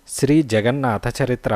శ్రీ జగన్నాథ చరిత్ర.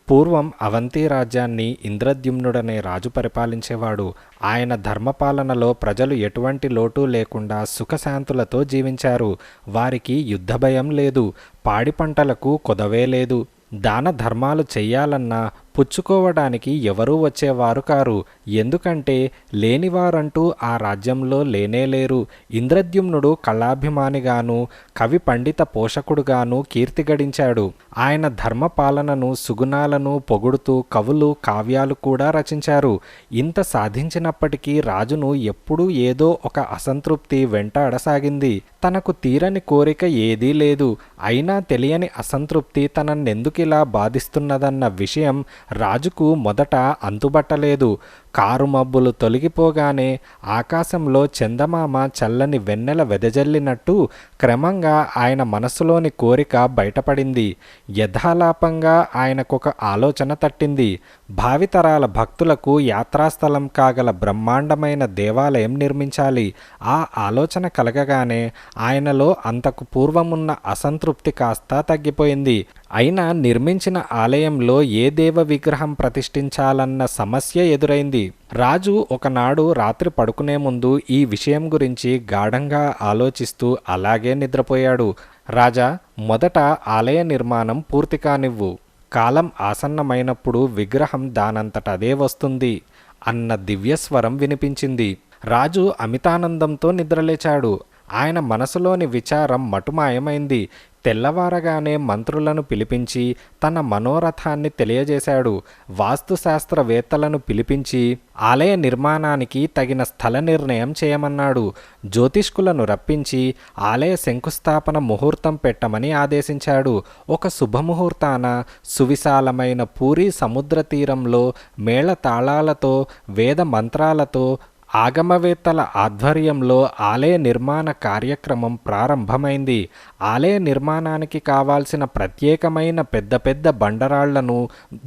పూర్వం అవంతి రాజ్యాన్ని ఇంద్రద్యుమ్నుడనే రాజు పరిపాలించేవాడు. ఆయన ధర్మపాలనలో ప్రజలు ఎటువంటి లోటు లేకుండా సుఖశాంతులతో జీవించారు. వారికి యుద్ధభయం లేదు, పాడి పంటలకు కొదవే లేదు. దాన ధర్మాలు చెయ్యాలన్నా పుచ్చుకోవడానికి ఎవరూ వచ్చేవారు కారు. ఎందుకంటే లేనివారంటూ ఆ రాజ్యంలో లేనేలేరు. ఇంద్రద్యుమ్నుడు కళాభిమానిగాను కవి పండిత పోషకుడుగాను కీర్తి గడించాడు. ఆయన ధర్మపాలనను సుగుణాలను పొగుడుతూ కవులు కావ్యాలు కూడా రచించారు. ఇంత సాధించినప్పటికీ రాజును ఎప్పుడూ ఏదో ఒక అసంతృప్తి వెంటాడసాగింది. తనకు తీరని కోరిక ఏదీ లేదు. అయినా తెలియని అసంతృప్తి తనన్నెందుకిలా బాధిస్తున్నదన్న విషయం రాజుకు మొదట అంతుబట్టలేదు. కారు మబ్బులు తొలగిపోగానే ఆకాశంలో చందమామ చల్లని వెన్నెల వెదజల్లినట్టు క్రమంగా ఆయన మనసులోని కోరిక బయటపడింది. యథాలాపంగా ఆయనకొక ఆలోచన తట్టింది. భావితరాల భక్తులకు యాత్రాస్థలం కాగల బ్రహ్మాండమైన దేవాలయం నిర్మించాలి. ఆ ఆలోచన కలగగానే ఆయనలో అంతకు పూర్వమున్న అసంతృప్తి కాస్త తగ్గిపోయింది. అయినా నిర్మించిన ఆలయంలో ఏ దేవ విగ్రహం ప్రతిష్ఠించాలన్న సమస్య ఎదురైంది. రాజు ఒకనాడు రాత్రి పడుకునే ముందు ఈ విషయం గురించి గాఢంగా ఆలోచిస్తూ అలాగే నిద్రపోయాడు. రాజా, మొదట ఆలయ నిర్మాణం పూర్తి కానివ్వు. కాలం ఆసన్నమైనప్పుడు విగ్రహం దానంతట అదే వస్తుంది అన్న దివ్యస్వరం వినిపించింది. రాజు అమితానందంతో నిద్రలేచాడు. ఆయన మనసులోని విచారం మటుమాయమైంది. తెల్లవారగానే మంత్రులను పిలిపించి తన మనోరథాన్ని తెలియజేశాడు. వాస్తుశాస్త్రవేత్తలను పిలిపించి ఆలయ నిర్మాణానికి తగిన స్థల నిర్ణయం చేయమన్నాడు. జ్యోతిష్కులను రప్పించి ఆలయ శంకుస్థాపన ముహూర్తం పెట్టమని ఆదేశించాడు. ఒక శుభముహూర్తాన సువిశాలమైన పూరీ సముద్ర తీరంలో మేళతాళాలతో వేద మంత్రాలతో ఆగమవేత్తల ఆధ్వర్యంలో ఆలయ నిర్మాణ కార్యక్రమం ప్రారంభమైంది. ఆలయ నిర్మాణానికి కావాల్సిన ప్రత్యేకమైన పెద్ద పెద్ద బండరాళ్లను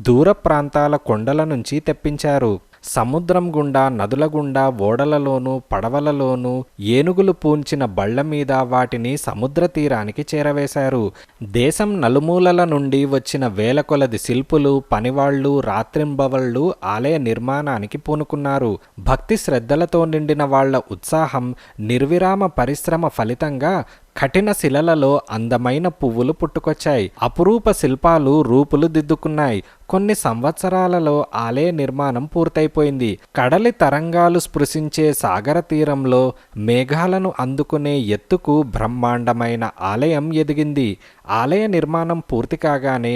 దూర ప్రాంతాల కొండల నుంచి తెప్పించారు. సముద్రం గుండా, నదుల గుండా, ఓడలలోనూ పడవలలోనూ ఏనుగులు పూంచిన బళ్ల మీద వాటిని సముద్ర తీరానికి చేరవేశారు. దేశం నలుమూలల నుండి వచ్చిన వేల కొలది శిల్పులు, పనివాళ్లు రాత్రింబవళ్లు ఆలయ నిర్మాణానికి పూనుకున్నారు. భక్తి శ్రద్ధలతో నిండిన వాళ్ల ఉత్సాహం, నిర్విరామ పరిశ్రమ ఫలితంగా కఠిన శిలలలో అందమైన పువ్వులు పుట్టుకొచ్చాయి. అపురూప శిల్పాలు రూపులు దిద్దుకున్నాయి. కొన్ని సంవత్సరాలలో ఆలయ నిర్మాణం పూర్తయిపోయింది. కడలి తరంగాలు స్పృశించే సాగర తీరంలో మేఘాలను అందుకునే ఎత్తుకు బ్రహ్మాండమైన ఆలయం ఎదిగింది. ఆలయ నిర్మాణం పూర్తి కాగానే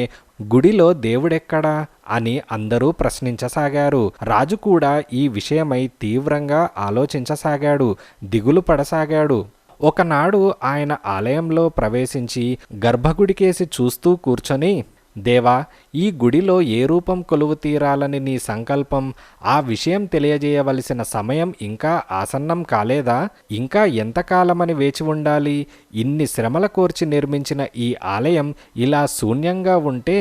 గుడిలో దేవుడెక్కడా అని అందరూ ప్రశ్నించసాగారు. రాజు కూడా ఈ విషయమై తీవ్రంగా ఆలోచించసాగాడు, దిగులు పడసాగాడు. ఒకనాడు ఆయన ఆలయంలో ప్రవేశించి గర్భగుడికేసి చూస్తూ కూర్చొని, దేవా, ఈ గుడిలో ఏ రూపం కొలువు తీరాలని నీ సంకల్పం? ఆ విషయం తెలియజేయవలసిన సమయం ఇంకా ఆసన్నం కాలేదా? ఇంకా ఎంతకాలమని వేచి ఉండాలి? ఇన్ని శ్రమల కోర్చి నిర్మించిన ఈ ఆలయం ఇలా శూన్యంగా ఉంటే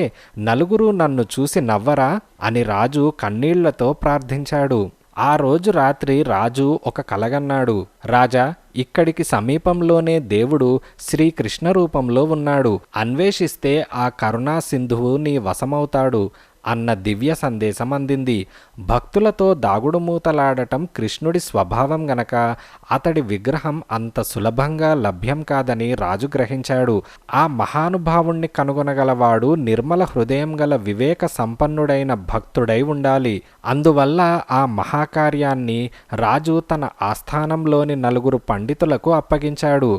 నలుగురు నన్ను చూసి నవ్వరా అని రాజు కన్నీళ్లతో ప్రార్థించాడు. ఆ రోజు రాత్రి రాజు ఒక కలగన్నాడు. రాజా, ఇక్కడికి సమీపంలోనే దేవుడు శ్రీకృష్ణ రూపంలో ఉన్నాడు. అన్వేషిస్తే ఆ కరుణా సింధువు నీ వశమవుతాడు అన్న దివ్య సందేశం అందింది. భక్తులతో దాగుడుమూతలాడటం కృష్ణుడి స్వభావం గనక అతడి విగ్రహం అంత సులభంగా లభ్యం కాదని రాజు గ్రహించాడు. ఆ మహానుభావుణ్ణి కనుగొనగలవాడు నిర్మల హృదయం గల వివేక సంపన్నుడైన భక్తుడై ఉండాలి. అందువల్ల ఆ మహాకార్యాన్ని రాజు తన ఆస్థానంలోని నలుగురు పండితులకు అప్పగించాడు.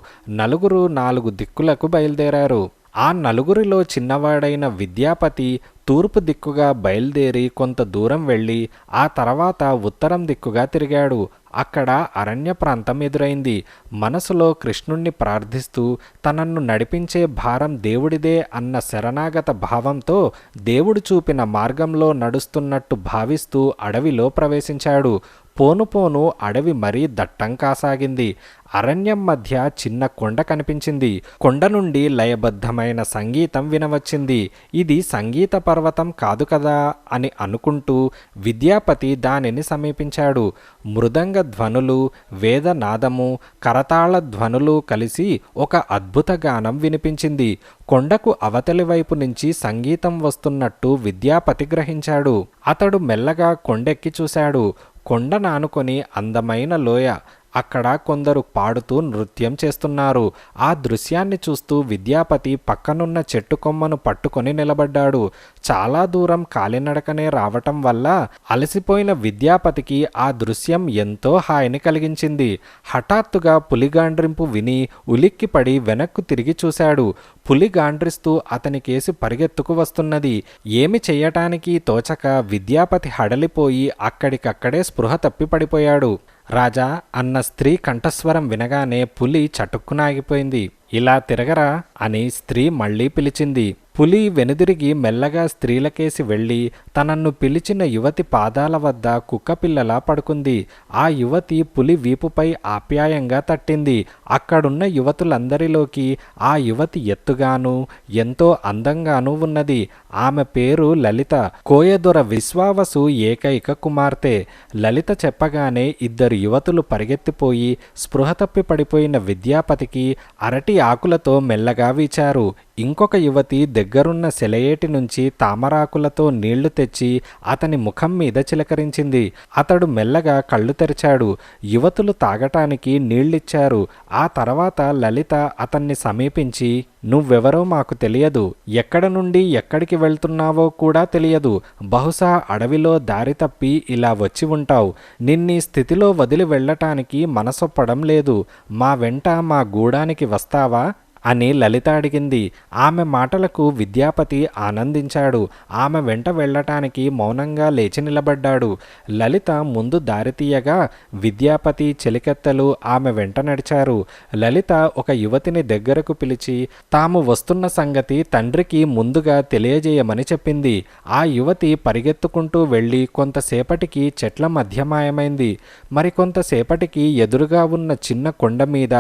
నలుగురు 4 దిక్కులకు బయలుదేరారు. ఆ నలుగురిలో చిన్నవాడైన విద్యాపతి తూర్పు దిక్కుగా బయలుదేరి కొంత దూరం వెళ్ళి ఆ తర్వాత ఉత్తరం దిక్కుగా తిరిగాడు. అక్కడ అరణ్య ప్రాంతం ఎదురైంది. మనసులో కృష్ణుణ్ణి ప్రార్థిస్తూ తనను నడిపించే భారం దేవుడిదే అన్న శరణాగత భావంతో దేవుడు చూపిన మార్గంలో నడుస్తున్నట్టు భావిస్తూ అడవిలో ప్రవేశించాడు. పోను పోను అడవి మరీ దట్టం కాసాగింది. అరణ్యం మధ్య చిన్న కొండ కనిపించింది. కొండ నుండి లయబద్ధమైన సంగీతం వినవచ్చింది. ఇది సంగీత పర్వతం కాదు కదా అని అనుకుంటూ విద్యాపతి దానిని సమీపించాడు. మృదంగ ధ్వనులు, వేదనాదము, కరతాళ ధ్వనులు కలిసి ఒక అద్భుత గానం వినిపించింది. కొండకు అవతలి వైపు నుంచి సంగీతం వస్తున్నట్టు విద్యాపతి గ్రహించాడు. అతడు మెల్లగా కొండెక్కి చూశాడు. కొండనానుకొని అందమైన లోయ. అక్కడ కొందరు పాడుతూ నృత్యం చేస్తున్నారు. ఆ దృశ్యాన్ని చూస్తూ విద్యాపతి పక్కనున్న చెట్టు కొమ్మను పట్టుకొని నిలబడ్డాడు. చాలా దూరం కాలినడకనే రావటం వల్ల అలసిపోయిన విద్యాపతికి ఆ దృశ్యం ఎంతో హాయిని కలిగించింది. హఠాత్తుగా పులిగాండ్రింపు విని ఉలిక్కిపడి వెనక్కు తిరిగి చూశాడు. పులి గాండ్రిస్తూ అతనికేసి పరిగెత్తుకు వస్తున్నది. ఏమి చెయ్యటానికి తోచక విద్యాపతి హడలిపోయి అక్కడికక్కడే స్పృహ తప్పి పడిపోయాడు. రాజా అన్న స్త్రీ కంఠస్వరం వినగానే పులి చటుక్కున ఆగిపోయింది. ఇలా తిరగరా అని స్త్రీ మళ్ళీ పిలిచింది. పులి వెనుదిరిగి మెల్లగా స్త్రీలకేసి వెళ్ళి తనన్ను పిలిచిన యువతి పాదాల వద్ద కుక్కపిల్లలా పడుకుంది. ఆ యువతి పులి వీపుపై ఆప్యాయంగా తట్టింది. అక్కడున్న యువతులందరిలోకి ఆ యువతి ఎత్తుగాను ఎంతో అందంగానూ ఉన్నది. ఆమె పేరు లలిత, కోయదొర విశ్వావసు ఏకైక కుమార్తె. లలిత చెప్పగానే ఇద్దరు యువతులు పరిగెత్తిపోయి స్పృహ తప్పి పడిపోయిన విద్యాపతికి అరటి ఆకులతో మెల్లగా వీచారు. ఇంకొక యువతి దగ్గరున్న సెలయేటి నుంచి తామరాకులతో నీళ్లు తెచ్చి అతని ముఖం మీద చిలకరించింది. అతడు మెల్లగా కళ్ళు తెరిచాడు. యువతులు తాగటానికి నీళ్లిచ్చారు. ఆ తర్వాత లలిత అతన్ని సమీపించి, నువ్వెవరో మాకు తెలియదు, ఎక్కడ నుండి ఎక్కడికి వెళ్తున్నావో కూడా తెలియదు. బహుశా అడవిలో దారి తప్పి ఇలా వచ్చి ఉంటావు. నిన్నీ స్థితిలో వదిలి వెళ్ళటానికి మనసొప్పడం లేదు. మా వెంట మా గూడానికి వస్తావా అని లలిత అడిగింది. ఆమె మాటలకు విద్యాపతి ఆనందించాడు. ఆమె వెంట వెళ్ళటానికి మౌనంగా లేచి నిలబడ్డాడు. లలిత ముందు దారితీయగా విద్యాపతి చెలికెత్తలు ఆమె వెంట నడిచారు. లలిత ఒక యువతిని దగ్గరకు పిలిచి తాము వస్తున్న సంగతి తండ్రికి ముందుగా తెలియజేయమని చెప్పింది. ఆ యువతి పరిగెత్తుకుంటూ వెళ్ళి కొంతసేపటికి చెట్ల మధ్య మాయమైంది. మరికొంతసేపటికి ఎదురుగా ఉన్న చిన్న కొండ మీద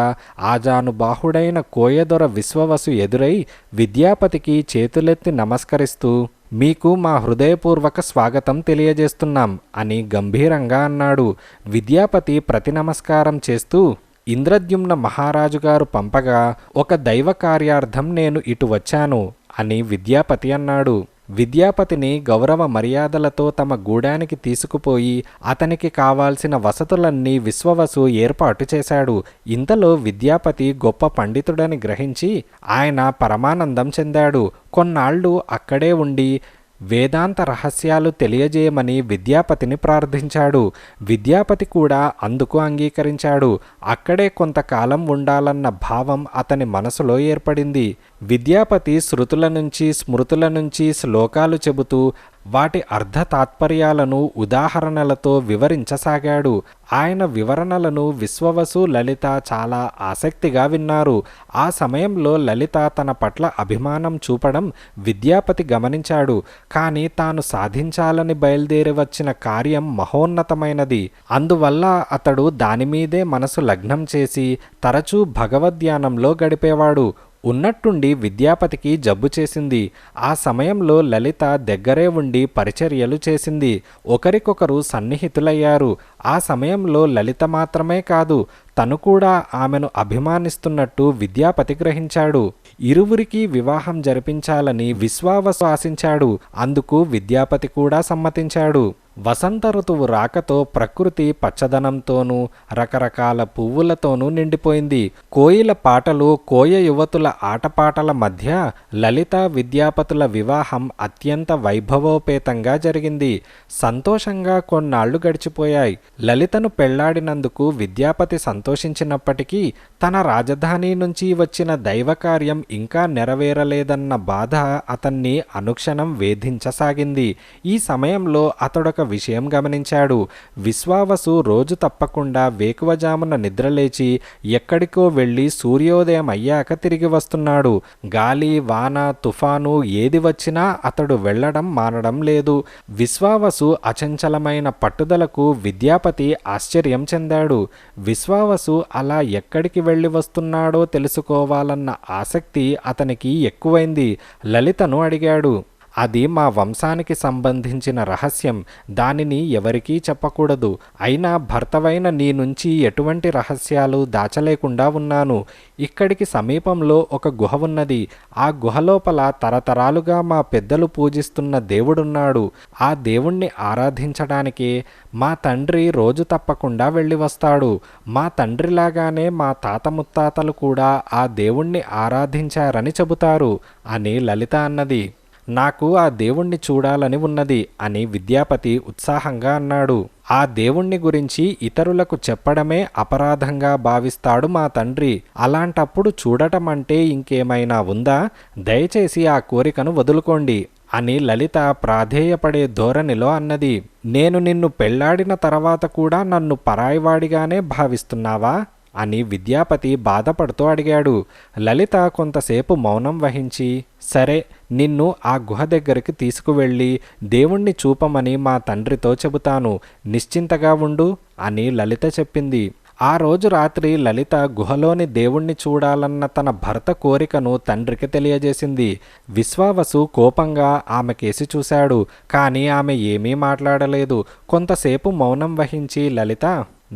ఆజానుబాహుడైన కోయదొర విశ్వవసు ఎదురై విద్యాపతికి చేతులెత్తి నమస్కరిస్తూ, మీకు మా హృదయపూర్వక స్వాగతం తెలియజేస్తున్నాం అని గంభీరంగా అన్నాడు. విద్యాపతి ప్రతి నమస్కారం చేస్తూ, ఇంద్రద్యుమ్న మహారాజుగారు పంపగా ఒక దైవ కార్యార్థం నేను ఇటు వచ్చాను అని విద్యాపతి అన్నాడు. విద్యాపతిని గౌరవ మర్యాదలతో తమ గూడానికి తీసుకుపోయి అతనికి కావాల్సిన వసతులన్నీ విశ్వవసు ఏర్పాటు చేశాడు. ఇంతలో విద్యాపతి గొప్ప పండితుడని గ్రహించి ఆయన పరమానందం చెందాడు. కొన్నాళ్ళు అక్కడే ఉండి వేదాంత రహస్యాలు తెలియజేయమని విద్యాపతిని ప్రార్థించాడు. విద్యాపతి కూడా అందుకు అంగీకరించాడు. అక్కడే కొంతకాలం ఉండాలన్న భావం అతని మనసులో ఏర్పడింది. విద్యాపతి శృతుల నుంచి స్మృతుల నుంచి శ్లోకాలు చెబుతూ వాటి అర్థ తాత్పర్యాలను ఉదాహరణలతో వివరించసాగాడు. ఆయన వివరణలను విశ్వవసు, లలిత చాలా ఆసక్తిగా విన్నారు. ఆ సమయంలో లలిత తన పట్ల అభిమానం చూపడం విద్యాపతి గమనించాడు. కానీ తాను సాధించాలని బయలుదేరి వచ్చిన కార్యం మహోన్నతమైనది. అందువల్ల అతడు దానిమీదే మనసు లగ్నం చేసి తరచూ భగవద్ధ్యానంలో గడిపేవాడు. ఉన్నట్టుండి విద్యాపతికి జబ్బు చేసింది. ఆ సమయంలో లలిత దగ్గరే ఉండి పరిచర్యలు చేసింది. ఒకరికొకరు సన్నిహితులయ్యారు. ఆ సమయంలో లలిత మాత్రమే కాదు, తను కూడా ఆమెను అభిమానిస్తున్నట్టు విద్యాపతి గ్రహించాడు. ఇరువురికి వివాహం జరిపించాలని విశ్వావసు ఆశించాడు. అందుకు విద్యాపతి కూడా సమ్మతించాడు. వసంత ఋతువు రాకతో ప్రకృతి పచ్చదనంతోనూ రకరకాల పువ్వులతోనూ నిండిపోయింది. కోయిల పాటలు, కోయ యువతుల ఆటపాటల మధ్య లలిత విద్యాపతుల వివాహం అత్యంత వైభవోపేతంగా జరిగింది. సంతోషంగా కొన్నాళ్లు గడిచిపోయాయి. లలితను పెళ్లాడినందుకు విద్యాపతి సంతోషించాడు. సంతోషించినప్పటికీ తన రాజధాని నుంచి వచ్చిన దైవకార్యం ఇంకా నెరవేరలేదన్న బాధ అతన్ని అనుక్షణం వేధించసాగింది. ఈ సమయంలో అతడొక విషయం గమనించాడు. విశ్వావసు రోజు తప్పకుండా వేకువజామున నిద్రలేచి ఎక్కడికో వెళ్ళి సూర్యోదయం అయ్యాక తిరిగి వస్తున్నాడు. గాలి, వాన, తుఫాను ఏది వచ్చినా అతడు వెళ్ళడం మానడం లేదు. విశ్వావసు అచంచలమైన పట్టుదలకు విద్యాపతి ఆశ్చర్యం చెందాడు. విశ్వావసు అలా ఎక్కడికి వెళ్ళి వస్తున్నాడో తెలుసుకోవాలన్న ఆసక్తి అతనికి ఎక్కువైంది. లలితను అడిగాడు. అది మా వంశానికి సంబంధించిన రహస్యం. దానిని ఎవరికీ చెప్పకూడదు. అయినా భర్తవైన నీ నుంచి ఎటువంటి రహస్యాలు దాచలేకుండా ఉన్నాను. ఇక్కడికి సమీపంలో ఒక గుహ ఉన్నది. ఆ గుహలోపల తరతరాలుగా మా పెద్దలు పూజిస్తున్న దేవుడున్నాడు. ఆ దేవుణ్ణి ఆరాధించడానికే మా తండ్రి రోజు తప్పకుండా వెళ్ళి వస్తాడు. మా తండ్రిలాగానే మా తాత ముత్తాతలు కూడా ఆ దేవుణ్ణి ఆరాధించారని చెబుతారు అని లలిత అన్నది. నాకు ఆ దేవుణ్ణి చూడాలని ఉన్నది అని విద్యాపతి ఉత్సాహంగా అన్నాడు. ఆ దేవుణ్ణి గురించి ఇతరులకు చెప్పడమే అపరాధంగా భావిస్తాడు మా తండ్రి. అలాంటప్పుడు చూడటం అంటే ఇంకేమైనా ఉందా? దయచేసి ఆ కోరికను వదులుకోండి అని లలిత ప్రాధేయపడే ధోరణిలో అన్నది. నేను నిన్ను పెళ్లాడిన తర్వాత కూడా నన్ను పరాయివాడిగానే భావిస్తున్నావా అని విద్యాపతి బాధపడుతూ అడిగాడు. లలిత కొంతసేపు మౌనం వహించి, సరే, నిన్ను ఆ గుహ దగ్గరికి తీసుకువెళ్ళి దేవుణ్ణి చూపమని మా తండ్రితో చెబుతాను. నిశ్చింతగా ఉండు అని లలిత చెప్పింది. ఆ రోజు రాత్రి లలిత గుహలోని దేవుణ్ణి చూడాలన్న తన భర్త కోరికను తండ్రికి తెలియజేసింది. విశ్వావసు కోపంగా ఆమె కేసి చూశాడు. కానీ ఆమె ఏమీ మాట్లాడలేదు. కొంతసేపు మౌనం వహించి లలిత,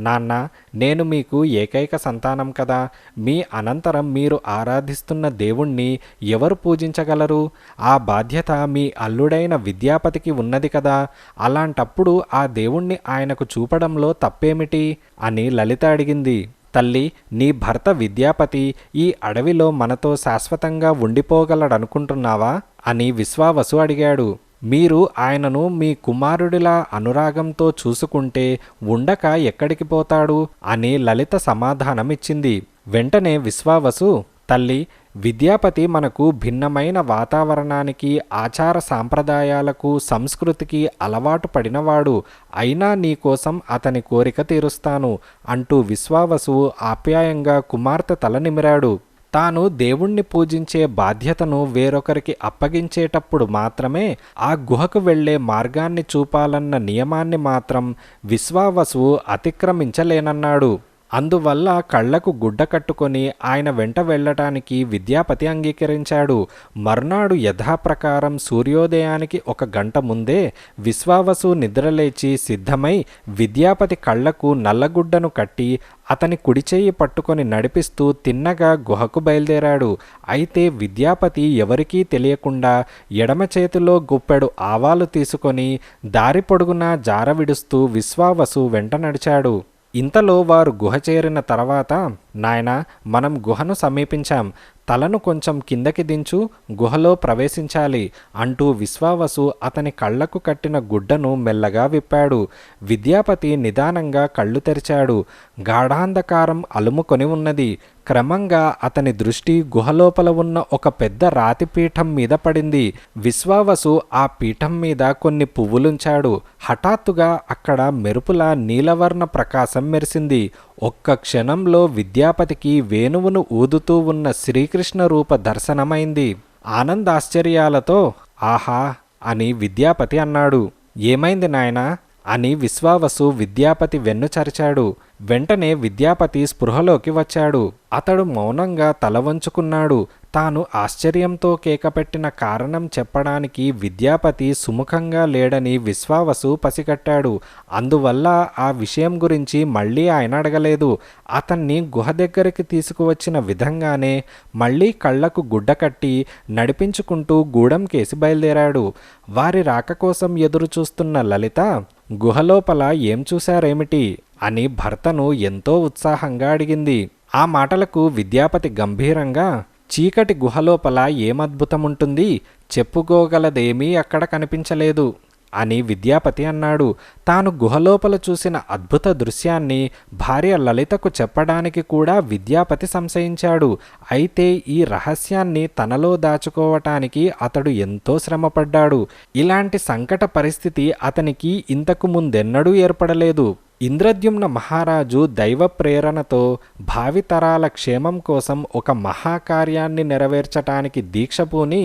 నాన్న, నేను మీకు ఏకైక సంతానం కదా. మీ అనంతరం మీరు ఆరాధిస్తున్న దేవుణ్ణి ఎవరు పూజించగలరు? ఆ బాధ్యత మీ అల్లుడైన విద్యాపతికి ఉన్నది కదా. అలాంటప్పుడు ఆ దేవుణ్ణి ఆయనకు చూపడంలో తప్పేమిటి అని లలిత అడిగింది. తల్లి, నీ భర్త విద్యాపతి ఈ అడవిలో మనతో శాశ్వతంగా ఉండిపోగలడనుకుంటున్నావా అని విశ్వావసు అడిగాడు. మీరు ఆయనను మీ కుమారుడిలా అనురాగంతో చూసుకుంటే ఉండక ఎక్కడికి పోతాడు అని లలిత సమాధానమిచ్చింది. వెంటనే విశ్వావసు, తల్లి, విద్యాపతి మనకు భిన్నమైన వాతావరణానికి, ఆచార సాంప్రదాయాలకు, సంస్కృతికి అలవాటు పడినవాడు. అయినా నీకోసం అతని కోరిక తీరుస్తాను అంటూ విశ్వావసు ఆప్యాయంగా కుమార్తె తల నిమిరాడు. తాను దేవుణ్ణి పూజించే బాధ్యతను వేరొకరికి అప్పగించేటప్పుడు మాత్రమే ఆ గుహకు వెళ్లే మార్గాన్ని చూపాలన్న నియమాన్ని మాత్రం విశ్వావసువు అతిక్రమించలేనన్నాడు. అందువల్ల కళ్లకు గుడ్డ కట్టుకొని ఆయన వెంట వెళ్ళటానికి విద్యాపతి అంగీకరించాడు. మర్నాడు యథాప్రకారం సూర్యోదయానికి 1 గంట ముందే విశ్వావసు నిద్రలేచి సిద్ధమై విద్యాపతి కళ్లకు నల్లగుడ్డను కట్టి అతని కుడిచేయి పట్టుకొని నడిపిస్తూ తిన్నగా గుహకు బయలుదేరాడు. అయితే విద్యాపతి ఎవరికీ తెలియకుండా ఎడమ చేతిలో గుప్పెడు ఆవాలు తీసుకొని దారి పొడుగునా జార విడుస్తూ విశ్వావసు వెంట నడిచాడు. ఇంతలో వారు గుహ చేరిన తర్వాత, నాయనా, మనం గుహను సమీపించాం. తలను కొంచెం కిందకి దించు, గుహలో ప్రవేశించాలి అంటూ విశ్వావసు అతని కళ్లకు కట్టిన గుడ్డను మెల్లగా విప్పాడు. విద్యాపతి నిదానంగా కళ్ళు తెరిచాడు. గాఢాంధకారం అలుముకొని ఉన్నది. క్రమంగా అతని దృష్టి గుహలోపల ఉన్న ఒక పెద్ద రాతి పీఠం మీద పడింది. విశ్వావసు ఆ పీఠం మీద కొన్ని పువ్వులుంచాడు. హఠాత్తుగా అక్కడ మెరుపుల నీలవర్ణ ప్రకాశం మెరిసింది. ఒక్క క్షణంలో విద్యాపతికి వేణువును ఊదుతూ ఉన్న శ్రీకృష్ణ రూప దర్శనమైంది. ఆనందాశ్చర్యాలతో, ఆహా అని విద్యాపతి అన్నాడు. ఏమైంది నాయనా అని విశ్వావసు విద్యాపతి వెన్ను చరిచాడు. వెంటనే విద్యాపతి స్పృహలోకి వచ్చాడు. అతడు మౌనంగా తల వంచుకున్నాడు. తాను ఆశ్చర్యంతో కేకపెట్టిన కారణం చెప్పడానికి విద్యాపతి సుముఖంగా లేడని విశ్వావసు పసిగట్టాడు. అందువల్ల ఆ విషయం గురించి మళ్ళీ ఆయన అడగలేదు. అతన్ని గుహ దగ్గరికి తీసుకువచ్చిన విధంగానే మళ్ళీ కళ్లకు గుడ్డ కట్టి నడిపించుకుంటూ గూడెం కేసి బయలుదేరాడు. వారి రాక కోసం ఎదురు చూస్తున్న లలిత, గుహలోపల ఏం చూశారేమిటి అని భర్తను ఎంతో ఉత్సాహంగా అడిగింది. ఆ మాటలకు విద్యాపతి గంభీరంగా, చీకటి గుహలోపల ఏమద్భుతముంటుంది, చెప్పుకోగలదేమీ అక్కడ కనిపించలేదు అని విద్యాపతి అన్నాడు. తాను గుహలోపల చూసిన అద్భుత దృశ్యాన్ని భార్య లలితకు చెప్పడానికి కూడా విద్యాపతి సంశయించాడు. అయితే ఈ రహస్యాన్ని తనలో దాచుకోవటానికి అతడు ఎంతో శ్రమపడ్డాడు. ఇలాంటి సంకట పరిస్థితి అతనికి ఇంతకు ముందెన్నడూ ఏర్పడలేదు. ఇంద్రద్యుమ్న మహారాజు దైవ ప్రేరణతో భావితరాల క్షేమం కోసం ఒక మహాకార్యాన్ని నెరవేర్చటానికి దీక్ష పూని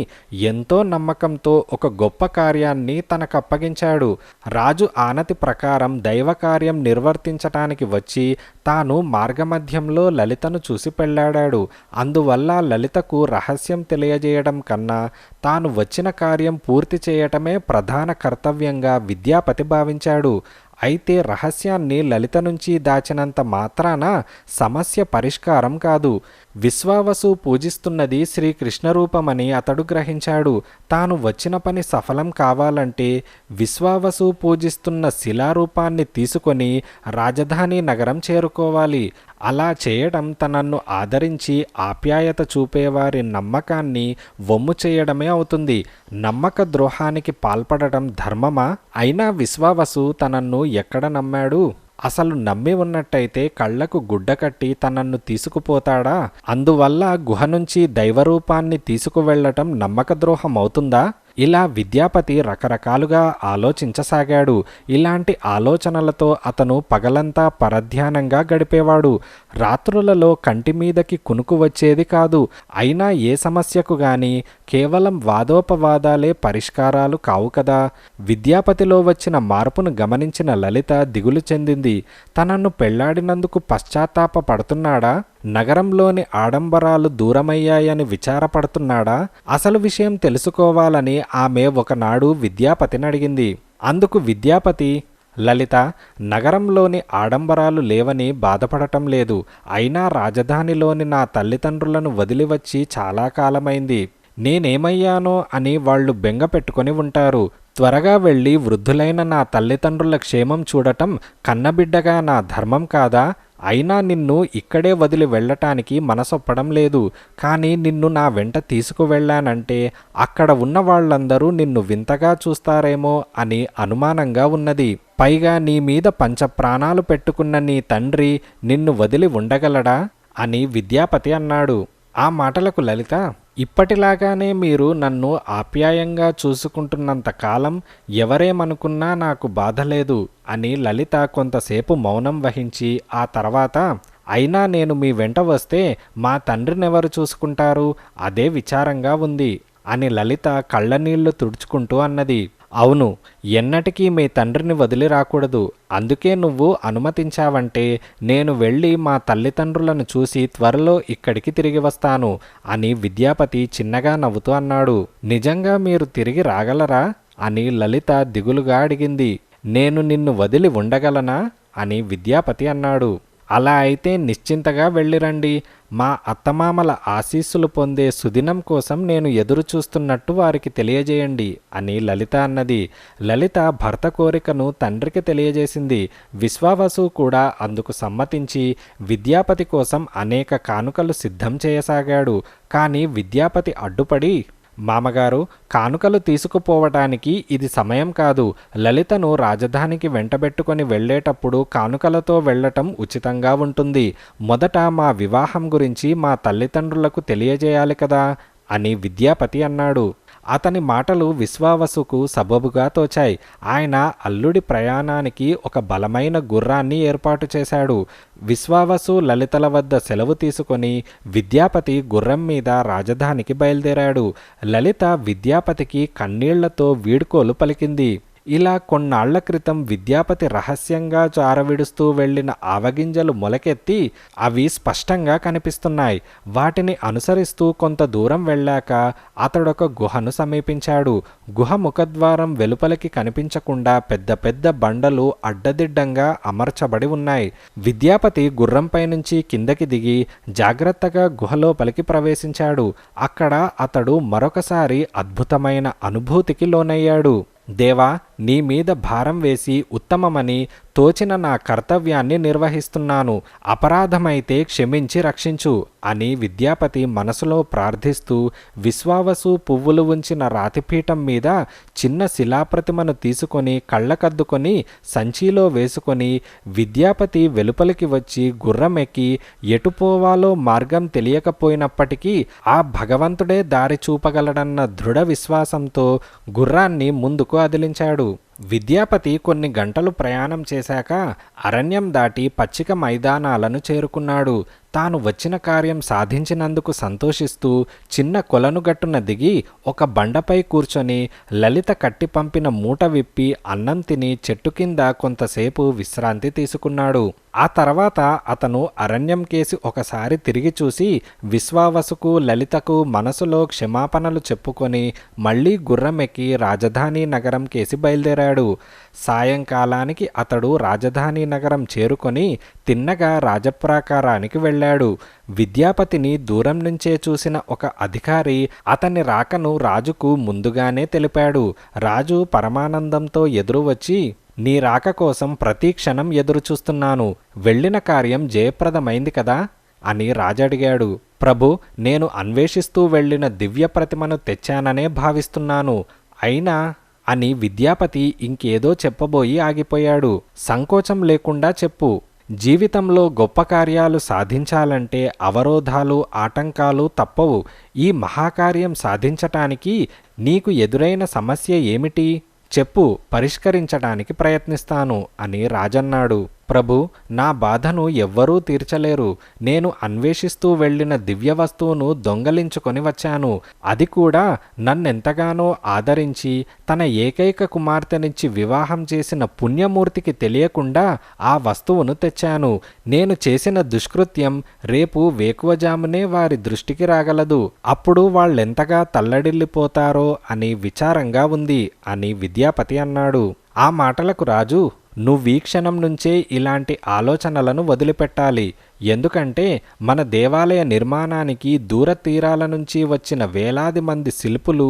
ఎంతో నమ్మకంతో ఒక గొప్ప కార్యాన్ని తనకప్పగించాడు. రాజు ఆనతి ప్రకారం దైవ కార్యం నిర్వర్తించటానికి వచ్చి తాను మార్గమధ్యంలో లలితను చూసి పెళ్లాడాడు. అందువల్ల లలితకు రహస్యం తెలియజేయడం కన్నా తాను వచ్చిన కార్యం పూర్తి చేయటమే ప్రధాన కర్తవ్యంగా విద్యాపతి భావించాడు. అయితే రహస్యాన్ని లలిత నుంచి దాచినంత మాత్రాన సమస్య పరిష్కారం కాదు. విశ్వావసు పూజిస్తున్నది శ్రీకృష్ణ రూపమని అతడు గ్రహించాడు. తాను వచ్చిన పని సఫలం కావాలంటే విశ్వావసు పూజిస్తున్న శిలారూపాన్ని తీసుకొని రాజధాని నగరం చేరుకోవాలి. అలా చేయడం తనను ఆదరించి ఆప్యాయత చూపేవారి నమ్మకాన్ని వమ్ము చేయడమే అవుతుంది. నమ్మక ద్రోహానికి పాల్పడడం ధర్మమా? అయినా విశ్వావసు తనను ఎక్కడ నమ్మాడు? అసలు నమ్మి ఉన్నట్టయితే కళ్లకు గుడ్డ కట్టి తనను తీసుకుపోతాడా? అందువల్ల గుహ నుంచి దైవరూపాన్ని తీసుకువెళ్లటం నమ్మకద్రోహం అవుతుందా? ఇలా విద్యాపతి రకరకాలుగా ఆలోచించసాగాడు. ఇలాంటి ఆలోచనలతో అతను పగలంతా పరధ్యానంగా గడిపేవాడు. రాత్రులలో కంటి మీదకి కునుకు వచ్చేది కాదు. అయినా ఏ సమస్యకు గాని కేవలం వాదోపవాదాలే పరిష్కారాలు కావు కదా. విద్యాపతిలో వచ్చిన మార్పును గమనించిన లలిత దిగులు చెందింది. తనను పెళ్లాడినందుకు పశ్చాత్తాప పడుతున్నాడా? నగరంలోని ఆడంబరాలు దూరమయ్యాయని విచారపడుతున్నాడా? అసలు విషయం తెలుసుకోవాలని ఆమె ఒకనాడు విద్యాపతిని అడిగింది. అందుకు విద్యాపతి, లలిత, నగరంలోని ఆడంబరాలు లేవని బాధపడటం లేదు. అయినా రాజధానిలోని నా తల్లిదండ్రులను వదిలివచ్చి చాలా కాలమైంది. నేనేమయ్యానో అని వాళ్ళు బెంగ పెట్టుకొని ఉంటారు. త్వరగా వెళ్ళి వృద్ధులైన నా తల్లిదండ్రుల క్షేమం చూడటం కన్నబిడ్డగా నా ధర్మం కాదా? అయినా నిన్ను ఇక్కడే వదిలి వెళ్ళటానికి మనసొప్పడం లేదు. కానీ నిన్ను నా వెంట తీసుకువెళ్ళానంటే అక్కడ ఉన్న వాళ్ళందరూ నిన్ను వింతగా చూస్తారేమో అని అనుమానంగా ఉన్నది. పైగా నీ మీద పంచప్రాణాలు పెట్టుకున్న నీ తండ్రి నిన్ను వదిలి ఉండగలడా అని విద్యాపతి అన్నాడు. ఆ మాటలకు లలిత, ఇప్పటిలాగానే మీరు నన్ను ఆప్యాయంగా చూసుకుంటున్నంత కాలం ఎవరేమనుకున్నా నాకు బాధ లేదు అని లలిత కొంతసేపు మౌనం వహించి ఆ తర్వాత, అయినా నేను మీ వెంట వస్తే మా తండ్రినెవరు చూసుకుంటారు? అదే విచారంగా ఉంది అని లలిత కళ్ళనీళ్లు తుడుచుకుంటూ అన్నది. అవును, ఎన్నటికీ మీ తండ్రిని వదిలి రాకూడదు. అందుకే నువ్వు అనుమతించావంటే నేను వెళ్ళి మా తల్లిదండ్రులను చూసి త్వరలో ఇక్కడికి తిరిగి వస్తాను అని విద్యాపతి చిన్నగా నవ్వుతూ అన్నాడు. నిజంగా మీరు తిరిగి రాగలరా అని లలిత దిగులుగా అడిగింది. నేను నిన్ను వదిలి ఉండగలనా అని విద్యాపతి అన్నాడు. అలా అయితే నిశ్చింతగా వెళ్ళిరండి. మా అత్తమామల ఆశీస్సులు పొందే సుదినం కోసం నేను ఎదురు చూస్తున్నట్టు వారికి తెలియజేయండి అని లలిత అన్నది. లలిత భర్త కోరికను తండ్రికి తెలియజేసింది. విశ్వావసు కూడా అందుకు సమ్మతించి విద్యాపతి కోసం అనేక కానుకలు సిద్ధం చేయసాగాడు. కానీ విద్యాపతి అడ్డుపడి, మామగారు, కానుకలు తీసుకుపోవటానికి ఇది సమయం కాదు. లలితను రాజధానికి వెంటబెట్టుకొని వెళ్ళేటప్పుడు కానుకలతో వెళ్ళటం ఉచితంగా ఉంటుంది. మొదట మా వివాహం గురించి మా తల్లిదండ్రులకు తెలియజేయాలి కదా అని విద్యాపతి అన్నాడు. అతని మాటలు విశ్వావసుకు సబబుగా తోచాయి. ఆయన అల్లుడి ప్రయాణానికి ఒక బలమైన గుర్రాన్ని ఏర్పాటు చేశాడు. విశ్వావసు లలితల వద్ద సెలవు తీసుకొని విద్యాపతి గుర్రం మీద రాజధానికి బయలుదేరాడు. లలిత విద్యాపతికి కన్నీళ్లతో వీడ్కోలు పలికింది. ఇలా కొన్నాళ్ల క్రితం విద్యాపతి రహస్యంగా చారవిడుస్తూ వెళ్లిన ఆవగింజలు మొలకెత్తి అవి స్పష్టంగా కనిపిస్తున్నాయి. వాటిని అనుసరిస్తూ కొంత దూరం వెళ్ళాక అతడొక గుహను సమీపించాడు. గుహ ముఖద్వారం వెలుపలికి కనిపించకుండా పెద్ద పెద్ద బండలు అడ్డదిడ్డంగా అమర్చబడి ఉన్నాయి. విద్యాపతి గుర్రంపై నుంచి కిందకి దిగి జాగ్రత్తగా గుహలోపలికి ప్రవేశించాడు. అక్కడ అతడు మరొకసారి అద్భుతమైన అనుభూతికి లోనయ్యాడు. దేవా, నీ మీద భారం వేసి ఉత్తమమని తోచిన నా కర్తవ్యాన్ని నిర్వహిస్తున్నాను. అపరాధమైతే క్షమించి రక్షించు అని విద్యాపతి మనసులో ప్రార్థిస్తూ విశ్వావసు పువ్వులు ఉంచిన రాతిపీఠం మీద చిన్న శిలాప్రతిమను తీసుకొని కళ్ళకద్దుకొని సంచిలో వేసుకొని విద్యాపతి వెలుపలికి వచ్చి గుర్రమెక్కి ఎటుపోవాలో మార్గం తెలియకపోయినప్పటికీ ఆ భగవంతుడే దారి చూపగలడన్న దృఢ విశ్వాసంతో గుర్రాన్ని ముందుకు అదిలించాడు. విద్యాపతి కొన్ని గంటలు ప్రయాణం చేశాక అరణ్యం దాటి పచ్చిక మైదానాలను చేరుకున్నాడు. తాను వచ్చిన కార్యం సాధించినందుకు సంతోషిస్తూ చిన్న కొలనుగట్టున దిగి ఒక బండపై కూర్చొని లలిత కట్టి పంపిన మూట విప్పి అన్నం తిని చెట్టు కింద కొంతసేపు విశ్రాంతి తీసుకున్నాడు. ఆ తర్వాత అతను అరణ్యం కేసి ఒకసారి తిరిగి చూసి విశ్వావసుకు లలితకు మనసులో క్షమాపణలు చెప్పుకొని మళ్లీ గుర్రమెక్కి రాజధాని నగరం కేసి బయలుదేరాడు. సాయంకాలానికి అతడు రాజధాని నగరం చేరుకొని తిన్నగా రాజప్రాకారానికి వెళ్ళాడు. విద్యాపతిని దూరం నుంచే చూసిన ఒక అధికారి అతని రాకను రాజుకు ముందుగానే తెలిపాడు. రాజు పరమానందంతో ఎదురు వచ్చి, నీ రాక కోసం ప్రతి క్షణం ఎదురు చూస్తున్నాను. వెళ్ళిన కార్యం జయప్రదమైంది కదా అని రాజడిగాడు. ప్రభు, నేను అన్వేషిస్తూ వెళ్ళిన దివ్య ప్రతిమను తెచ్చాననే భావిస్తున్నాను. అయినా అని విద్యాపతి ఇంకేదో చెప్పబోయి ఆగిపోయాడు. సంకోచం లేకుండా చెప్పు. జీవితంలో గొప్ప కార్యాలు సాధించాలంటే అవరోధాలు, ఆటంకాలు తప్పవు. ఈ మహాకార్యం సాధించటానికి నీకు ఎదురైన సమస్య ఏమిటి? చెప్పు, పరిష్కరించడానికి ప్రయత్నిస్తాను అని రాజన్నాడు. ప్రభు, నా బాధను ఎవ్వరూ తీర్చలేరు. నేను అన్వేషిస్తూ వెళ్ళిన దివ్య వస్తువును దొంగలించుకొని వచ్చాను. అది కూడా నన్నెంతగానో ఆదరించి తన ఏకైక కుమార్తెనిచ్చి వివాహం చేసిన పుణ్యమూర్తికి తెలియకుండా ఆ వస్తువును తెచ్చాను. నేను చేసిన దుష్కృత్యం రేపు వేకువజామునే వారి దృష్టికి రాగలదు. అప్పుడు వాళ్ళెంతగా తల్లడిల్లిపోతారో అని విచారంగా ఉంది అని విద్యాపతి అన్నాడు. ఆ మాటలకు రాజు, నువ్వీ క్షణం నుంచే ఇలాంటి ఆలోచనలను వదిలిపెట్టాలి. ఎందుకంటే మన దేవాలయ నిర్మాణానికి దూర తీరాల నుంచి వచ్చిన వేలాది మంది శిల్పులు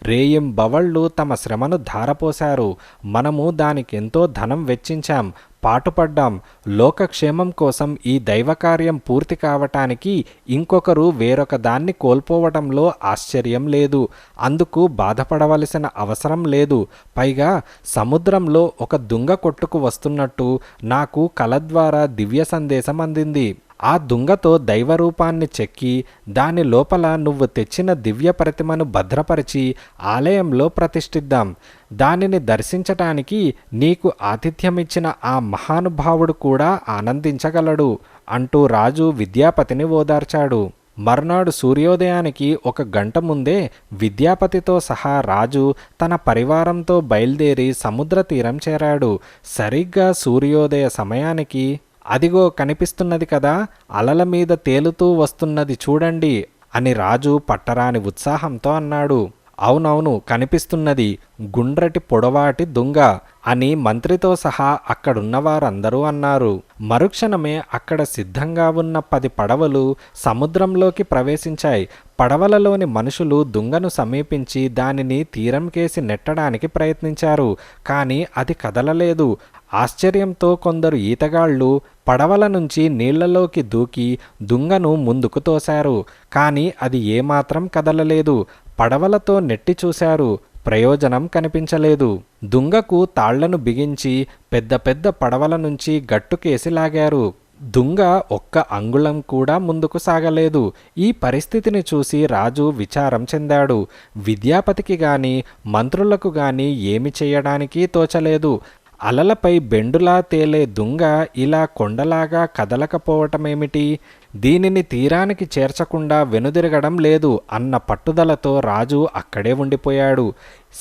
రేయింబవళ్ళు తమ శ్రమను ధారపోశారు. మనము దానికెంతో ధనం వెచ్చించాం, పాటుపడ్డాం. లోకక్షేమం కోసం ఈ దైవకార్యం పూర్తి కావటానికి ఇంకొకరు వేరొక దాన్ని కోల్పోవటంలో ఆశ్చర్యం లేదు. అందుకు బాధపడవలసిన అవసరం లేదు. పైగా సముద్రంలో ఒక దుంగ కొట్టుకు వస్తున్నట్టు నాకు కల ద్వారా దివ్య సందేశం అందింది. ఆ దుంగతో దైవరూపాన్ని చెక్కి దాని లోపల నువ్వు తెచ్చిన దివ్య ప్రతిమను భద్రపరిచి ఆలయంలో ప్రతిష్ఠిద్దాం. దానిని దర్శించటానికి నీకు ఆతిథ్యమిచ్చిన ఆ మహానుభావుడు కూడా ఆనందించగలడు అంటూ రాజు విద్యాపతిని ఓదార్చాడు. మర్నాడు సూర్యోదయానికి 1 గంట ముందే విద్యాపతితో సహా రాజు తన పరివారంతో బయలుదేరి సముద్ర తీరం చేరాడు. సరిగ్గా సూర్యోదయ సమయానికి, అదిగో కనిపిస్తున్నది కదా, అలల మీద తేలుతూ వస్తున్నది చూడండి అని రాజు పట్టరాని ఉత్సాహంతో అన్నాడు. అవునవును, కనిపిస్తున్నది, గుండ్రటి పొడవాటి దుంగ అని మంత్రితో సహా అక్కడున్నవారందరూ అన్నారు. మరుక్షణమే అక్కడ సిద్ధంగా ఉన్న 10 పడవలు సముద్రంలోకి ప్రవేశించాయి. పడవలలోని మనుషులు దుంగను సమీపించి దానిని తీరం కేసి నెట్టడానికి ప్రయత్నించారు. కానీ అది కదలలేదు. ఆశ్చర్యంతో కొందరు ఈతగాళ్లు పడవల నుంచి నీళ్లలోకి దూకి దుంగను ముందుకు తోశారు. కానీ అది ఏమాత్రం కదలలేదు. పడవలతో నెట్టి చూశారు. ప్రయోజనం కనిపించలేదు. దుంగకు తాళ్లను బిగించి పెద్ద పెద్ద పడవల నుంచి గట్టుకేసి లాగారు. దుంగ 1 అంగుళం కూడా ముందుకు సాగలేదు. ఈ పరిస్థితిని చూసి రాజు విచారం చెందాడు. విద్యాపతికి గాని మంత్రులకు గాని ఏమి చేయడానికి తోచలేదు. అలలపై బెండులా తేలే దుంగ ఇలా కొండలాగా కదలకపోవటమేమిటి? దీనిని తీరానికి చేర్చకుండా వెనుదిరగడం లేదు అన్న పట్టుదలతో రాజు అక్కడే ఉండిపోయాడు.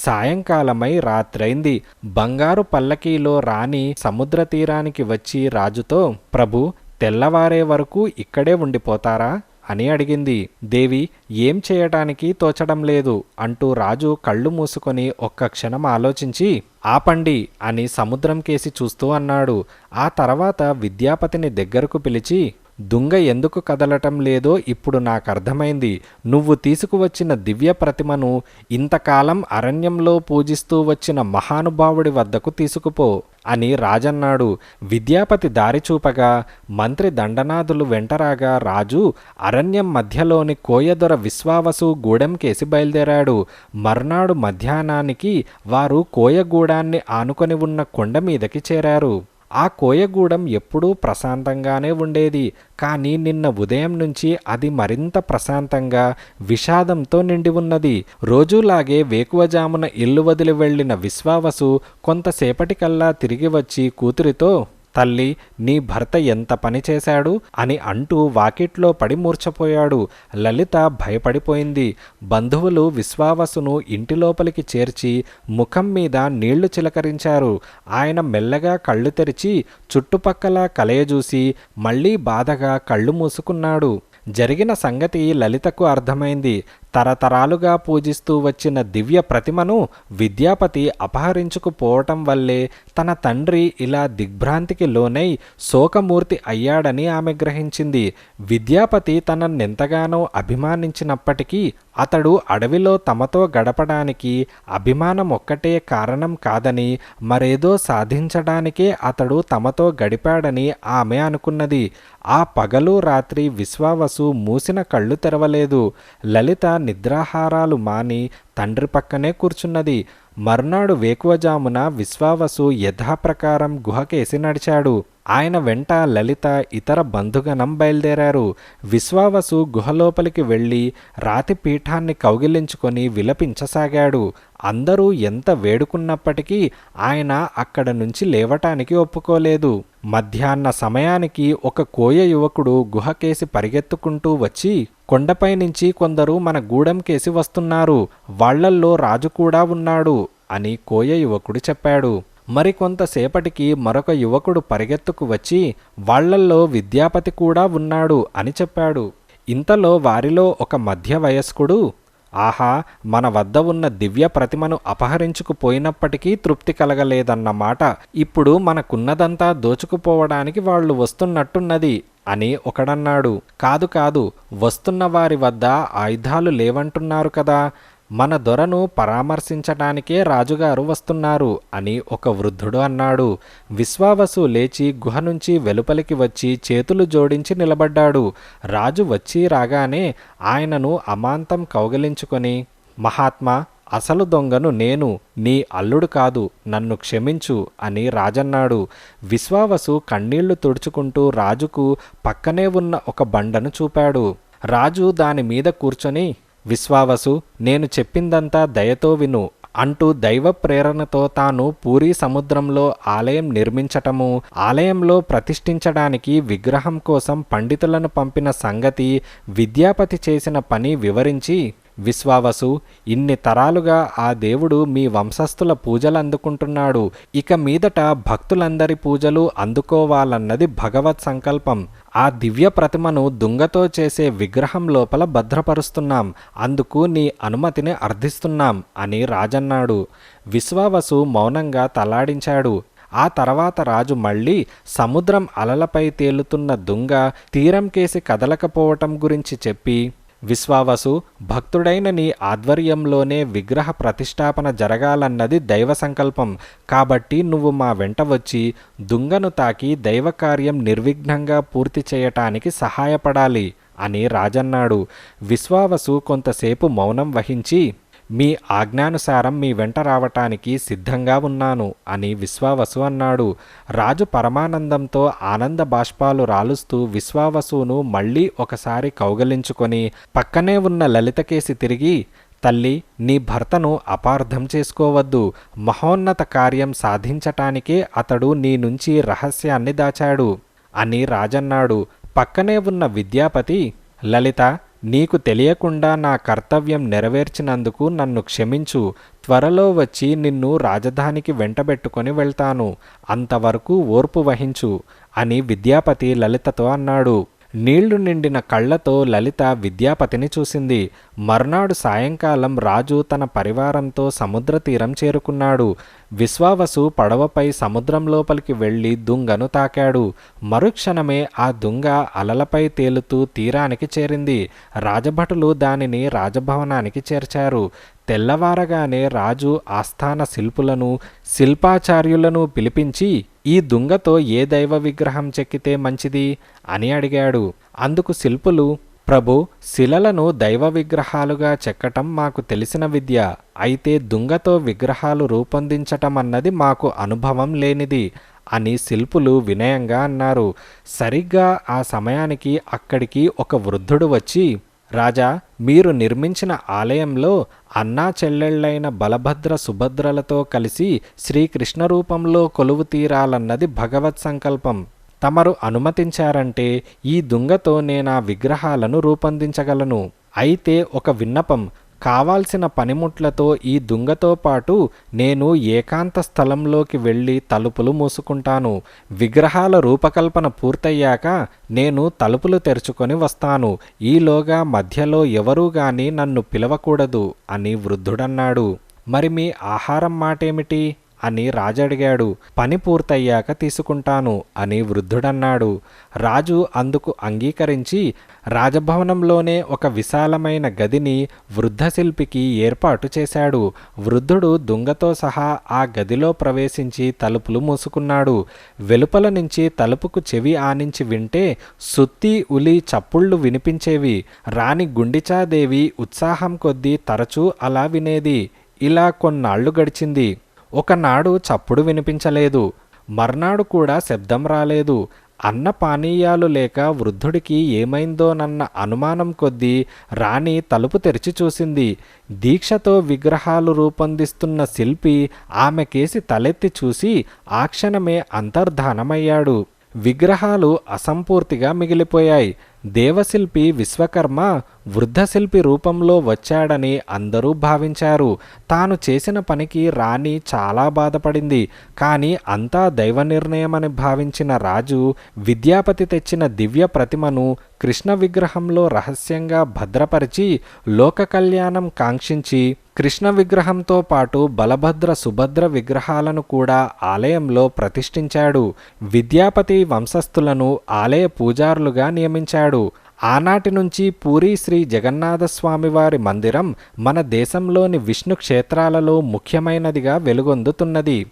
సాయంకాలమై రాత్రైంది. బంగారు పల్లకీలో రాణి సముద్ర తీరానికి వచ్చి రాజుతో, ప్రభు, తెల్లవారే వరకు ఇక్కడే ఉండిపోతారా అని అడిగింది. దేవి, ఏం చేయటానికి తోచడం లేదు అంటూ రాజు కళ్ళు మూసుకొని 1 క్షణం ఆలోచించి, ఆపండి అని సముద్రం కేసి చూస్తూ అన్నాడు. ఆ తర్వాత విద్యాపతిని దగ్గరకు పిలిచి, దుంగ ఎందుకు కదలటం లేదో ఇప్పుడు నాకర్థమైంది. నువ్వు తీసుకువచ్చిన దివ్య ప్రతిమను ఇంతకాలం అరణ్యంలో పూజిస్తూ వచ్చిన మహానుభావుడి వద్దకు తీసుకుపో అని రాజన్నాడు. విద్యాపతి దారి చూపగా మంత్రి దండనాథులు వెంటరాగా రాజు అరణ్యం మధ్యలోని కోయదొర విశ్వావసు గూడెంకేసి బయలుదేరాడు. మర్నాడు మధ్యాహ్నానికి వారు కోయగూడాన్ని ఆనుకొని ఉన్న కొండ మీదకి చేరారు. ఆ కోయగూడెం ఎప్పుడూ ప్రశాంతంగానే ఉండేది. కానీ నిన్న ఉదయం నుంచి అది మరింత ప్రశాంతంగా విషాదంతో నిండి ఉన్నది. రోజులాగే వేకువజామున ఇల్లు వదిలి వెళ్లిన విశ్వావసు కొంతసేపటికల్లా తిరిగి వచ్చి కూతురితో, తల్లి, నీ భర్త ఎంత పని చేశాడు అని అంటూ వాకిట్లో పడి మూర్ఛపోయాడు. లలిత భయపడిపోయింది. బంధువులు విశ్వావసును ఇంటి లోపలికి చేర్చి ముఖం మీద నీళ్లు చిలకరించారు. ఆయన మెల్లగా కళ్ళు తెరిచి చుట్టుపక్కల కలయజూసి మళ్లీ బాధగా కళ్ళు మూసుకున్నాడు. జరిగిన సంగతి లలితకు అర్థమైంది. తరతరాలుగా పూజిస్తూ వచ్చిన దివ్య ప్రతిమను విద్యాపతి అపహరించుకుపోవటం వల్లే తన తండ్రి ఇలా దిగ్భ్రాంతికి లోనై శోకమూర్తి అయ్యాడని ఆమె గ్రహించింది. విద్యాపతి తనన్నెంతగానో అభిమానించినప్పటికీ అతడు అడవిలో తమతో గడపడానికి అభిమానం ఒక్కటే కారణం కాదని, మరేదో సాధించడానికే అతడు తమతో గడిపాడని ఆమె అనుకున్నది. ఆ పగలు రాత్రి విశ్వావసు మూసిన కళ్ళు తెరవలేదు. లలిత నిద్రాహారాలు మాని తండ్రి పక్కనే కూర్చున్నది. మర్నాడు వేకువజామున విశ్వావసు యథాప్రకారం గుహకేసి నడిచాడు. ఆయన వెంట లలిత ఇతర బంధుగణం బయలుదేరారు. విశ్వావసు గుహలోపలికి వెళ్ళి రాతి పీఠాన్ని కౌగిలించుకొని విలపించసాగాడు. అందరూ ఎంత వేడుకున్నప్పటికీ ఆయన అక్కడ నుంచి లేవటానికి ఒప్పుకోలేదు. మధ్యాహ్న సమయానికి ఒక కోయ యువకుడు గుహకేసి పరిగెత్తుకుంటూ వచ్చి, కొండపై నుంచి కొందరు మన గూడెంకేసి వస్తున్నారు, వాళ్లల్లో రాజు కూడా ఉన్నాడు అని కోయ యువకుడు చెప్పాడు. మరికొంతసేపటికి మరొక యువకుడు పరిగెత్తుకు వచ్చి, వాళ్లల్లో విద్యాపతి కూడా ఉన్నాడు అని చెప్పాడు. ఇంతలో వారిలో ఒక మధ్య వయస్కుడు, ఆహా, మన వద్ద ఉన్న దివ్య ప్రతిమను అపహరించుకుపోయినప్పటికీ తృప్తి కలగలేదన్నమాట. ఇప్పుడు మనకున్నదంతా దోచుకుపోవడానికి వాళ్ళు వస్తున్నట్టున్నది అని ఒకడన్నాడు. కాదు కాదు, వస్తున్న వారి వద్ద ఆయుధాలు లేవంటున్నారు కదా, మన దొరను పరామర్శించటానికే రాజుగారు వస్తున్నారు అని ఒక వృద్ధుడు అన్నాడు. విశ్వావసు లేచి గుహ నుంచి వెలుపలికి వచ్చి చేతులు జోడించి నిలబడ్డాడు. రాజు వచ్చి రాగానే ఆయనను అమాంతం కౌగిలించుకొని, మహాత్మా, అసలు దొంగను నేను, నీ అల్లుడు కాదు, నన్ను క్షమించు అని రాజన్నాడు. విశ్వావసు కన్నీళ్లు తుడుచుకుంటూ రాజుకు పక్కనే ఉన్న ఒక బండను చూపాడు. రాజు దాని మీద కూర్చొని, విశ్వావసు, నేను చెప్పిందంతా దయతో విను అంటూ దైవ ప్రేరణతో తాను పూరీ సముద్రంలో ఆలయం నిర్మించటము, ఆలయంలో ప్రతిష్ఠించడానికి విగ్రహం కోసం పండితులను పంపిన సంగతి, విద్యాపతి చేసిన పని వివరించి, విశ్వావసు, ఇన్ని తరాలుగా ఆ దేవుడు మీ వంశస్థుల పూజలు అందుకుంటున్నాడు. ఇక మీదట భక్తులందరి పూజలు అందుకోవాలన్నది భగవత్ సంకల్పం. ఆ దివ్య ప్రతిమను దుంగతో చేసే విగ్రహం లోపల భద్రపరుస్తున్నాం. అందుకు నీ అనుమతిని అర్థిస్తున్నాం అని రాజన్నాడు. విశ్వావసు మౌనంగా తలాడించాడు. ఆ తర్వాత రాజు మళ్ళీ సముద్రం అలలపై తేలుతున్న దుంగ తీరం కేసి కదలకపోవటం గురించి చెప్పి, విశ్వావసు, భక్తుడైన నీ ఆధ్వర్యంలోనే విగ్రహ ప్రతిష్టాపన జరగాలన్నది దైవ సంకల్పం. కాబట్టి నువ్వు మా వెంట వచ్చి దుంగను తాకి దైవకార్యం నిర్విఘ్నంగా పూర్తి చేయటానికి సహాయపడాలి అని రాజన్నాడు. విశ్వావసు కొంతసేపు మౌనం వహించి, మీ ఆజ్ఞానుసారం మీ వెంట రావటానికి సిద్ధంగా ఉన్నాను అని విశ్వావసు అన్నాడు. రాజు పరమానందంతో ఆనంద బాష్పాలు రాలుస్తూ విశ్వావసును మళ్ళీ ఒకసారి కౌగలించుకొని పక్కనే ఉన్న లలితకేసి తిరిగి, తల్లి, నీ భర్తను అపార్థం చేసుకోవద్దు. మహోన్నత కార్యం సాధించటానికే అతడు నీ నుంచి రహస్యాన్ని దాచాడు అని రాజన్నాడు. పక్కనే ఉన్న విద్యాపతి, లలిత, నీకు తెలియకుండా నా కర్తవ్యం నెరవేర్చినందుకు నన్ను క్షమించు. త్వరలో వచ్చి నిన్ను రాజధానికి వెంటబెట్టుకొని వెళ్తాను. అంతవరకు ఓర్పు వహించు అని విద్యాపతి లలితతో అన్నాడు. నీళ్లు నిండిన కళ్లతో లలిత విద్యాపతిని చూసింది. మర్నాడు సాయంకాలం రాజు తన పరివారంతో సముద్ర తీరం చేరుకున్నాడు. విశ్వావసు పడవపై సముద్రం లోపలికి వెళ్లి దుంగను తాకాడు. మరుక్షణమే ఆ దుంగ అలలపై తేలుతూ తీరానికి చేరింది. రాజభటులు దానిని రాజభవనానికి చేర్చారు. తెల్లవారగానే రాజు ఆస్థాన శిల్పులను, శిల్పాచార్యులను పిలిపించి ఈ దుంగతో ఏ దైవ విగ్రహం చెక్కితే మంచిది అని అడిగాడు. అందుకు శిల్పులు, ప్రభు, శిలలను దైవ విగ్రహాలుగా చెక్కటం మాకు తెలిసిన విద్య. అయితే దుంగతో విగ్రహాలు రూపొందించటం అన్నది మాకు అనుభవం లేనిది అని శిల్పులు వినయంగా అన్నారు. సరిగ్గా ఆ సమయానికి అక్కడికి ఒక వృద్ధుడు వచ్చి, రాజా, మీరు నిర్మించిన ఆలయంలో అన్నా చెల్లెళ్లైన బలభద్ర సుభద్రలతో కలిసి శ్రీకృష్ణ రూపంలో కొలువు తీరాలన్నది భగవత్ సంకల్పం. తమరు అనుమతించారంటే ఈ దుంగతో నేనా విగ్రహాలను రూపొందించగలను. అయితే ఒక విన్నపం, కావాల్సిన పనిముట్లతో ఈ దుంగతో పాటు నేను ఏకాంత స్థలంలోకి వెళ్ళి తలుపులు మూసుకుంటాను. విగ్రహాల రూపకల్పన పూర్తయ్యాక నేను తలుపులు తెరుచుకొని వస్తాను. ఈలోగా మధ్యలో ఎవరూ గాని నన్ను పిలవకూడదు అని వృద్ధుడన్నాడు. మరి మీ ఆహారం మాటేమిటి అని రాజు అడిగాడు. పని పూర్తయ్యాక తీసుకుంటాను అని వృద్ధుడన్నాడు. రాజు అందుకు అంగీకరించి రాజభవనంలోనే ఒక విశాలమైన గదిని వృద్ధశిల్పికి ఏర్పాటు చేశాడు. వృద్ధుడు దుంగతో సహా ఆ గదిలో ప్రవేశించి తలుపులు మూసుకున్నాడు. వెలుపల నుంచి తలుపుకు చెవి ఆనించి వింటే సుత్తి, ఉలి చప్పుళ్ళు వినిపించేవి. రాణి గుండిచాదేవి ఉత్సాహం కొద్దీ తరచూ అలా వినేది. ఇలా కొన్నాళ్లు గడిచింది. ఒకనాడు చప్పుడు వినిపించలేదు. మర్నాడు కూడా శబ్దం రాలేదు. అన్న పానీయాలు లేక వృద్ధుడికి ఏమైందోనన్న అనుమానం కొద్దీ రాణి తలుపు తెరిచి చూసింది. దీక్షతో విగ్రహాలు రూపొందిస్తున్న శిల్పి ఆమెకేసి తలెత్తి చూసి ఆ క్షణమే అంతర్ధానమయ్యాడు. విగ్రహాలు అసంపూర్తిగా మిగిలిపోయాయి. దేవశిల్పి విశ్వకర్మ వృద్ధశిల్పి రూపంలో వచ్చాడని అందరూ భావించారు. తాను చేసిన పనికి రాణి చాలా బాధపడింది. కానీ అంతా దైవ నిర్ణయమని భావించిన రాజు విద్యాపతి తెచ్చిన దివ్య ప్రతిమను కృష్ణ విగ్రహంలో రహస్యంగా భద్రపరిచి లోక కళ్యాణం కాంక్షించి కృష్ణ విగ్రహంతో పాటు బలభద్ర సుభద్ర విగ్రహాలను కూడా ఆలయంలో ప్రతిష్ఠించాడు. విద్యాపతి వంశస్థులను ఆలయ పూజారులుగా నియమించాడు. ఆనాటి నుంచి పూరీ శ్రీ జగన్నాథస్వామివారి మందిరం మన దేశంలోని విష్ణు క్షేత్రాలలో ముఖ్యమైనదిగా వెలుగొందుతున్నది.